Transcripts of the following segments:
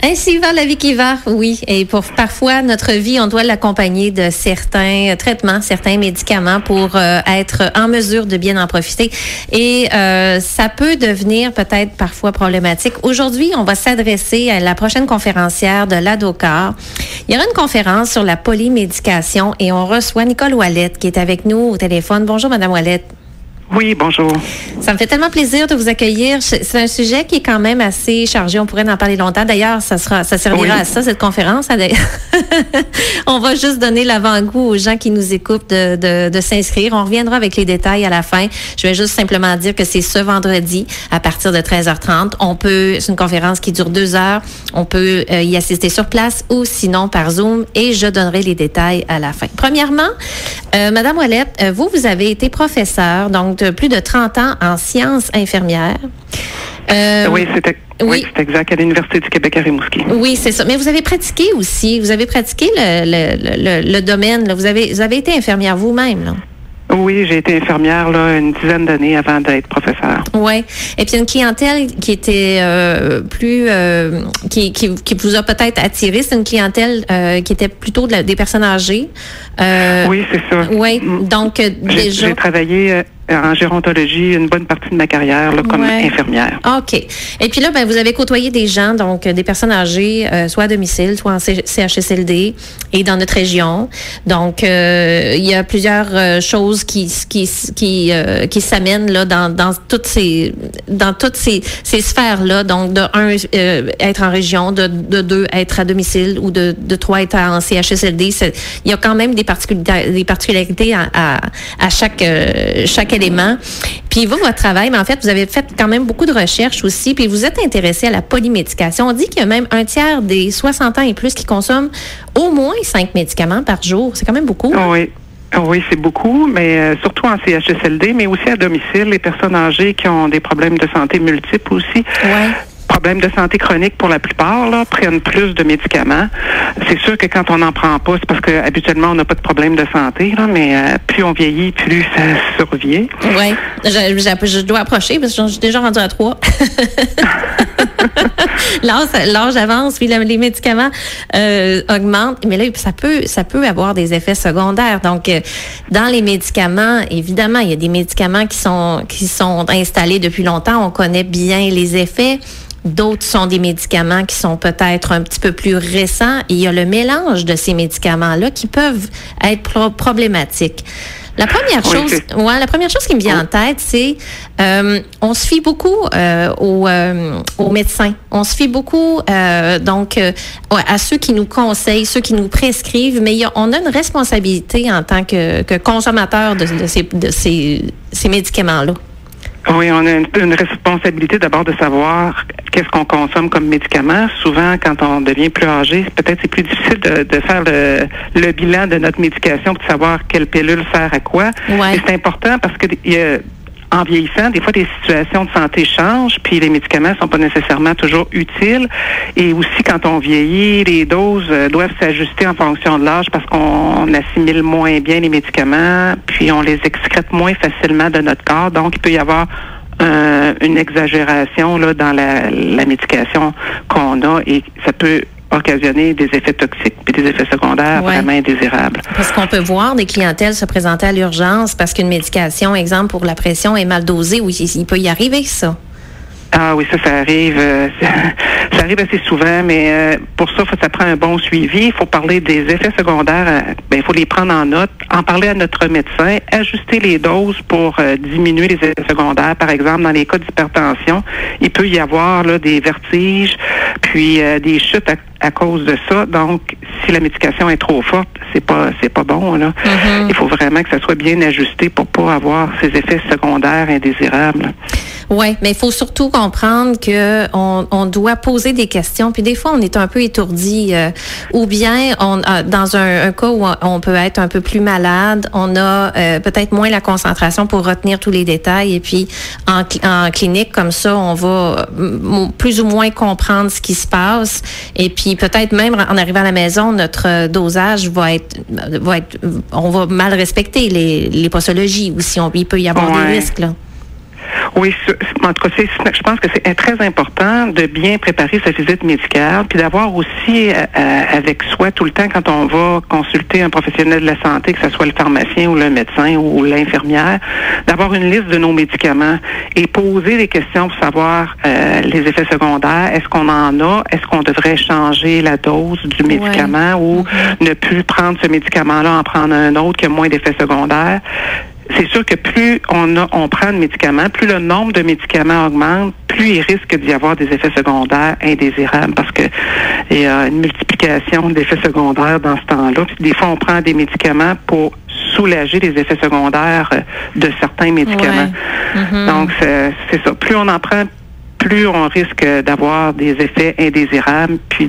Ainsi va la vie qui va, oui. Et parfois, notre vie, on doit l'accompagner de certains traitements, certains médicaments pour être en mesure de bien en profiter. Et ça peut devenir peut-être parfois problématique. Aujourd'hui, on va s'adresser à la prochaine conférencière de l'ADOCAR. Il y aura une conférence sur la polymédication et on reçoit Nicole Ouellette qui est avec nous au téléphone. Bonjour, Madame Ouellette. Oui, bonjour. Ça me fait tellement plaisir de vous accueillir. C'est un sujet qui est quand même assez chargé. On pourrait en parler longtemps. D'ailleurs, ça servira à ça, cette conférence. On va juste donner l'avant-goût aux gens qui nous écoutent de s'inscrire. On reviendra avec les détails à la fin. Je vais juste simplement dire que c'est ce vendredi à partir de 13h30. C'est une conférence qui dure 2 heures. On peut y assister sur place ou sinon par Zoom et je donnerai les détails à la fin. Premièrement, Madame Ouellette, vous avez été professeure, donc de plus de 30 ans en sciences infirmières. Oui, c'est exact, à l'Université du Québec à Rimouski. Oui, c'est ça. Mais vous avez pratiqué aussi. Vous avez pratiqué le domaine. Là. Vous avez été infirmière vous-même, là. Oui, j'ai été infirmière là, une dizaine d'années avant d'être professeure. Oui. Et puis une clientèle qui était qui vous a peut-être attiré, c'est une clientèle qui était plutôt des personnes âgées. Oui, c'est ça. Oui. Donc déjà. J'ai travaillé en gérontologie une bonne partie de ma carrière là, comme infirmière. OK. Et puis là, vous avez côtoyé des gens, donc des personnes âgées, soit à domicile, soit en CHSLD et dans notre région. Donc, il y a plusieurs choses qui s'amènent là dans toutes ces sphères-là. Donc, de 1, être en région, de 2, être à domicile ou de 3, être en CHSLD. Il y a quand même des particularités à chaque élément. Puis vous, votre travail, mais en fait, vous avez fait quand même beaucoup de recherches aussi, puis vous êtes intéressé à la polymédication. On dit qu'il y a même 1/3 des 60 ans et plus qui consomment au moins 5 médicaments par jour. C'est quand même beaucoup. Oui. Oui, c'est beaucoup, mais surtout en CHSLD, mais aussi à domicile, les personnes âgées qui ont des problèmes de santé multiples aussi. Ouais. Problèmes de santé chronique pour la plupart là, prennent plus de médicaments. C'est sûr que quand on n'en prend pas, c'est parce que habituellement on n'a pas de problème de santé, là, mais plus on vieillit, plus ça survient. Oui, je dois approcher parce que je suis déjà rendue à 3. L'âge avance, puis les médicaments augmentent, mais là ça peut avoir des effets secondaires. Donc dans les médicaments, évidemment, il y a des médicaments qui sont installés depuis longtemps, on connaît bien les effets. D'autres sont des médicaments qui sont peut-être un petit peu plus récents. Et il y a le mélange de ces médicaments-là qui peuvent être problématiques. La première chose qui me vient en tête, c'est on se fie beaucoup aux médecins. On se fie beaucoup à ceux qui nous conseillent, ceux qui nous prescrivent, mais on a une responsabilité en tant que consommateur de ces médicaments-là. Oui, on a une responsabilité d'abord de savoir qu'est-ce qu'on consomme comme médicament. Souvent, quand on devient plus âgé, peut-être c'est plus difficile de faire le bilan de notre médication, de savoir quelle pilule sert à quoi. Ouais. Et c'est important parce que en vieillissant, des fois, les situations de santé changent, puis les médicaments sont pas nécessairement toujours utiles. Et aussi, quand on vieillit, les doses doivent s'ajuster en fonction de l'âge parce qu'on assimile moins bien les médicaments, puis on les excrète moins facilement de notre corps. Donc, il peut y avoir une exagération là dans la médication qu'on a et ça peut occasionner des effets toxiques et des effets secondaires vraiment indésirables. Parce qu'on peut voir des clientèles se présenter à l'urgence parce qu'une médication, exemple pour la pression, est mal dosée. Oui, il peut y arriver ça. Ah oui, ça arrive. Ça arrive assez souvent, mais pour ça, ça prend un bon suivi. Il faut parler des effets secondaires. Il faut les prendre en note, en parler à notre médecin, ajuster les doses pour diminuer les effets secondaires. Par exemple, dans les cas d'hypertension, il peut y avoir là, des vertiges, puis des chutes à cause de ça. Donc, si la médication est trop forte, c'est pas bon là. Mm-hmm. Il faut vraiment que ça soit bien ajusté pour pas avoir ces effets secondaires indésirables. Oui, mais il faut surtout comprendre que on doit poser des questions. Puis des fois, on est un peu étourdi. Ou bien, dans un cas où on peut être un peu plus malade, on a peut-être moins la concentration pour retenir tous les détails. Et puis, en clinique, comme ça, on va plus ou moins comprendre ce qui se passe. Et puis, peut-être même en arrivant à la maison, notre dosage on va mal respecter les posologies ou si il peut y avoir des risques, là. Oui, en tout cas, je pense que c'est très important de bien préparer sa visite médicale, puis d'avoir aussi avec soi tout le temps quand on va consulter un professionnel de la santé, que ce soit le pharmacien ou le médecin ou l'infirmière, d'avoir une liste de nos médicaments et poser des questions pour savoir les effets secondaires. Est-ce qu'on en a? Est-ce qu'on devrait changer la dose du médicament ou ne plus prendre ce médicament-là, en prendre un autre qui a moins d'effets secondaires? C'est sûr que plus on prend de médicaments, plus le nombre de médicaments augmente, plus il risque d'y avoir des effets secondaires indésirables parce que il y a une multiplication d'effets secondaires dans ce temps-là. Puis des fois, on prend des médicaments pour soulager les effets secondaires de certains médicaments. Ouais. Donc, c'est ça. Plus on en prend, plus on risque d'avoir des effets indésirables, puis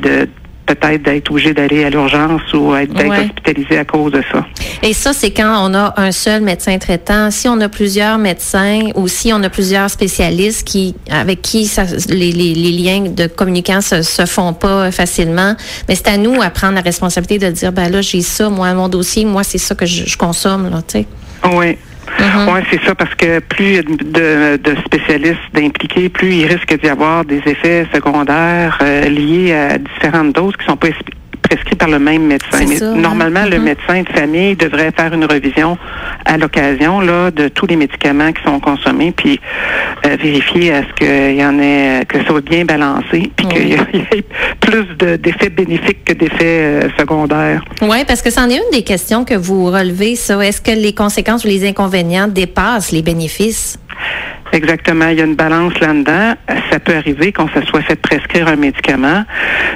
peut-être d'être obligé d'aller à l'urgence ou d'être hospitalisé à cause de ça. Et ça, c'est quand on a un seul médecin traitant. Si on a plusieurs médecins ou si on a plusieurs spécialistes avec qui les liens de communicants se font pas facilement, mais c'est à nous à prendre la responsabilité de dire, ben là, j'ai ça, moi, mon dossier, moi, c'est ça que je consomme, là, tu sais. Oui. Oui, c'est ça, parce que plus de spécialistes d'impliqués, plus il risque d'y avoir des effets secondaires liés à différentes doses qui sont pas prescrits par le même médecin. Mais normalement, le médecin de famille devrait faire une revision à l'occasion là de tous les médicaments qui sont consommés, puis vérifier à ce qu'il y en ait, que ça soit bien balancé, puis qu'il y ait plus d'effets bénéfiques que d'effets secondaires. Oui, parce que c'en est une des questions que vous relevez, ça. Est-ce que les conséquences ou les inconvénients dépassent les bénéfices? Exactement. Il y a une balance là-dedans. Ça peut arriver qu'on se soit fait prescrire un médicament,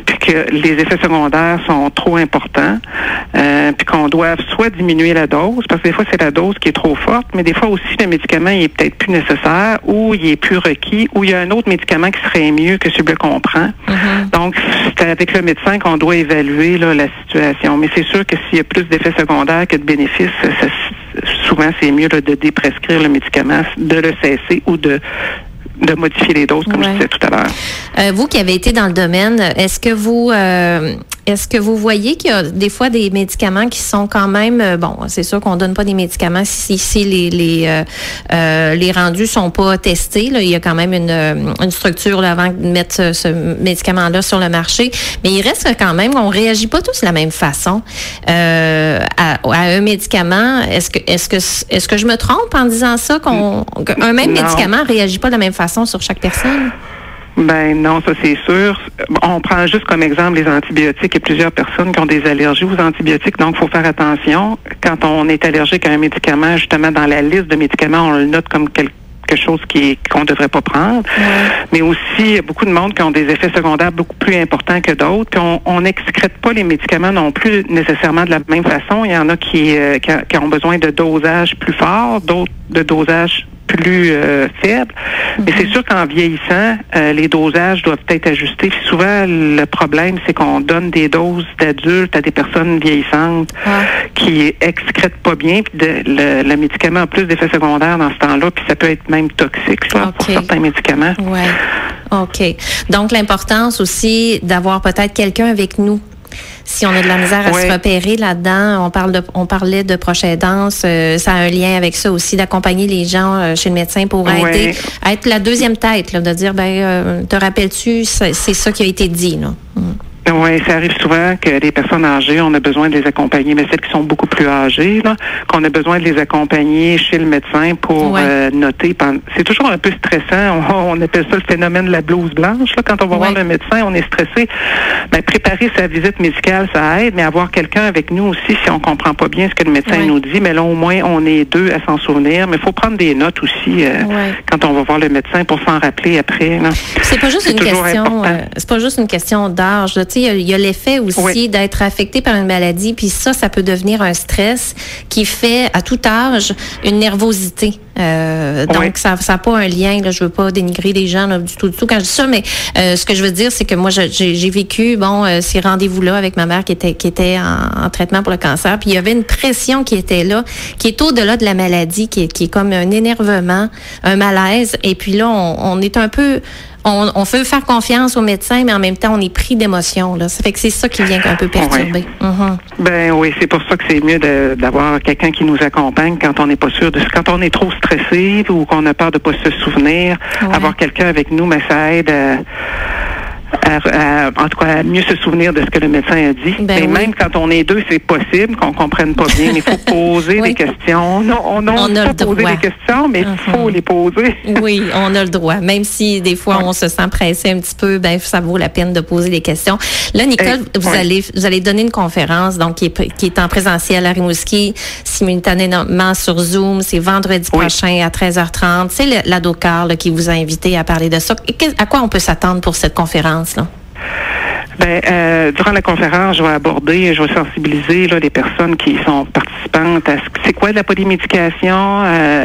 puis que les effets secondaires sont trop importants, puis qu'on doive soit diminuer la dose, parce que des fois, c'est la dose qui est trop forte, mais des fois aussi, le médicament, il est peut-être plus nécessaire, ou il est plus requis, ou il y a un autre médicament qui serait mieux que celui qu'on prend. Donc, c'est avec le médecin qu'on doit évaluer là, la situation. Mais c'est sûr que s'il y a plus d'effets secondaires que de bénéfices, souvent, c'est mieux là, de déprescrire le médicament, de le cesser ou de modifier les doses, comme je disais tout à l'heure. Vous qui avez été dans le domaine, est-ce que vous voyez qu'il y a des fois des médicaments qui sont quand même bon, c'est sûr qu'on donne pas des médicaments si les rendus sont pas testés. Là, il y a quand même une structure là, avant de mettre ce médicament-là sur le marché, mais il reste quand même, on réagit pas tous de la même façon à un médicament. Est-ce que je me trompe en disant ça qu'un même médicament réagit pas de la même façon sur chaque personne? Ben non, ça c'est sûr. On prend juste comme exemple les antibiotiques. Il y a plusieurs personnes qui ont des allergies aux antibiotiques, donc il faut faire attention. Quand on est allergique à un médicament, justement dans la liste de médicaments, on le note comme quelque chose qu'on ne devrait pas prendre. Mais aussi, il y a beaucoup de monde qui ont des effets secondaires beaucoup plus importants que d'autres. Puis on n'excrète pas les médicaments non plus nécessairement de la même façon. Il y en a qui ont besoin de dosages plus forts, d'autres de dosages plus faible. Mais c'est sûr qu'en vieillissant, les dosages doivent être ajustés. Puis souvent, le problème, c'est qu'on donne des doses d'adultes à des personnes vieillissantes qui excrètent pas bien. Puis le médicament a plus d'effets secondaires dans ce temps-là. Puis ça peut être même toxique là, pour certains médicaments. Oui. OK. Donc, l'importance aussi d'avoir peut-être quelqu'un avec nous. Si on a de la misère à se repérer là-dedans, on parlait de proche aidance, ça a un lien avec ça aussi, d'accompagner les gens chez le médecin pour aider, à être la deuxième tête, là, de dire, te rappelles-tu, c'est ça qui a été dit, là. Oui, ça arrive souvent que les personnes âgées, on a besoin de les accompagner, mais celles qui sont beaucoup plus âgées, là, qu'on a besoin de les accompagner chez le médecin pour noter. C'est toujours un peu stressant. On appelle ça le phénomène de la blouse blanche. Là, quand on va voir le médecin, on est stressé. Ben, préparer sa visite médicale, ça aide, mais avoir quelqu'un avec nous aussi, si on comprend pas bien ce que le médecin nous dit, mais là, au moins, on est deux à s'en souvenir. Mais il faut prendre des notes aussi quand on va voir le médecin pour s'en rappeler après. Là. C'est pas juste une question. C'est pas juste une question d'âge. Il y a l'effet aussi d'être affecté par une maladie, puis ça peut devenir un stress qui fait à tout âge une nervosité. Donc, ça n'a pas un lien. Là, je veux pas dénigrer les gens là, du tout quand je dis ça, mais ce que je veux dire, c'est que moi, j'ai vécu ces rendez-vous-là avec ma mère qui était en traitement pour le cancer, puis il y avait une pression qui était là, qui est au-delà de la maladie, qui est comme un énervement, un malaise, et puis là, on est un peu... on veut faire confiance aux médecins, mais en même temps, on est pris d'émotions, là. Ça fait que c'est ça qui vient un peu perturber. Ben oui, c'est pour ça que c'est mieux d'avoir quelqu'un qui nous accompagne quand on n'est pas sûr quand on est trop stressé ou qu'on a peur de pas se souvenir. Avoir quelqu'un avec nous, mais ça aide en tout cas, à mieux se souvenir de ce que le médecin a dit. Même quand on est deux, c'est possible qu'on comprenne pas bien, mais il faut poser des questions. Non, on n'a pas poser des questions, mais il faut les poser. Oui, on a le droit. Même si des fois on se sent pressé un petit peu, ça vaut la peine de poser des questions. Là, Nicole, vous allez donner une conférence donc qui est en présentiel à Rimouski, simultanément sur Zoom. C'est vendredi prochain à 13h30. C'est l'ADOCAR qui vous a invité à parler de ça. À quoi on peut s'attendre pour cette conférence? Là? Durant la conférence, je vais sensibiliser les personnes qui sont participantes à c'est quoi la polymédication,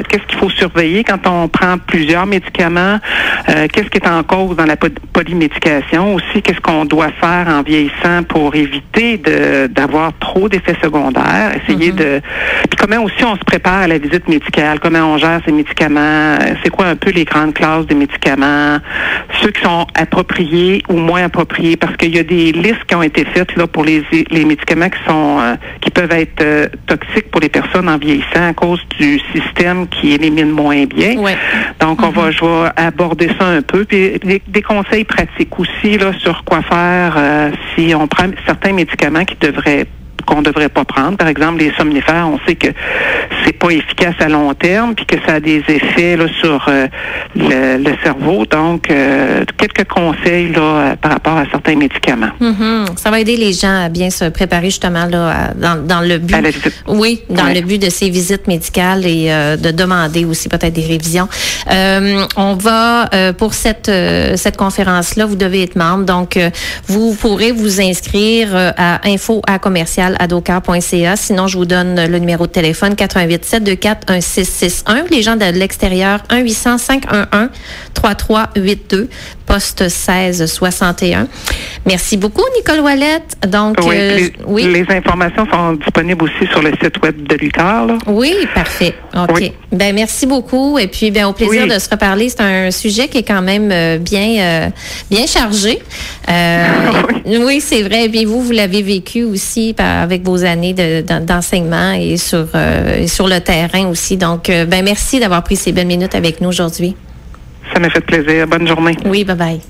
qu'est-ce qu'il faut surveiller quand on prend plusieurs médicaments, qu'est-ce qui est en cause dans la polymédication, aussi qu'est-ce qu'on doit faire en vieillissant pour éviter d'avoir trop d'effets secondaires, essayer puis comment aussi on se prépare à la visite médicale, comment on gère ces médicaments, c'est quoi un peu les grandes classes des médicaments, ceux qui sont appropriés ou moins appropriés, parce qu'il y a des listes qui ont été faites là pour les médicaments qui peuvent être toxiques pour les personnes en vieillissant à cause du système qui élimine moins bien. Donc je vais aborder ça un peu, puis des conseils pratiques aussi là sur quoi faire si on prend certains médicaments qu'on devrait pas prendre. Par exemple, les somnifères, on sait que c'est pas efficace à long terme, puis que ça a des effets là, sur le cerveau. Donc, quelques conseils là, par rapport à certains médicaments. Ça va aider les gens à bien se préparer justement là, dans le but. Le but de ces visites médicales et de demander aussi peut-être des révisions. On va pour cette conférence-là, vous devez être membre. Donc, vous pourrez vous inscrire à info@commercial-adocar.ca. Sinon, je vous donne le numéro de téléphone 88-724-1661. Les gens de l'extérieur, 1-800-511-3382, poste 1661. Merci beaucoup, Nicole Ouellette. Donc, les informations sont disponibles aussi sur le site web de l'UQAR. Oui, parfait. OK. Merci beaucoup. Et puis, au plaisir de se reparler. C'est un sujet qui est quand même bien chargé. Oui, c'est vrai. Et puis, vous l'avez vécu aussi avec vos années d'enseignement et sur le terrain aussi. Donc, merci d'avoir pris ces belles minutes avec nous aujourd'hui. Ça m'a fait plaisir. Bonne journée. Oui, bye-bye.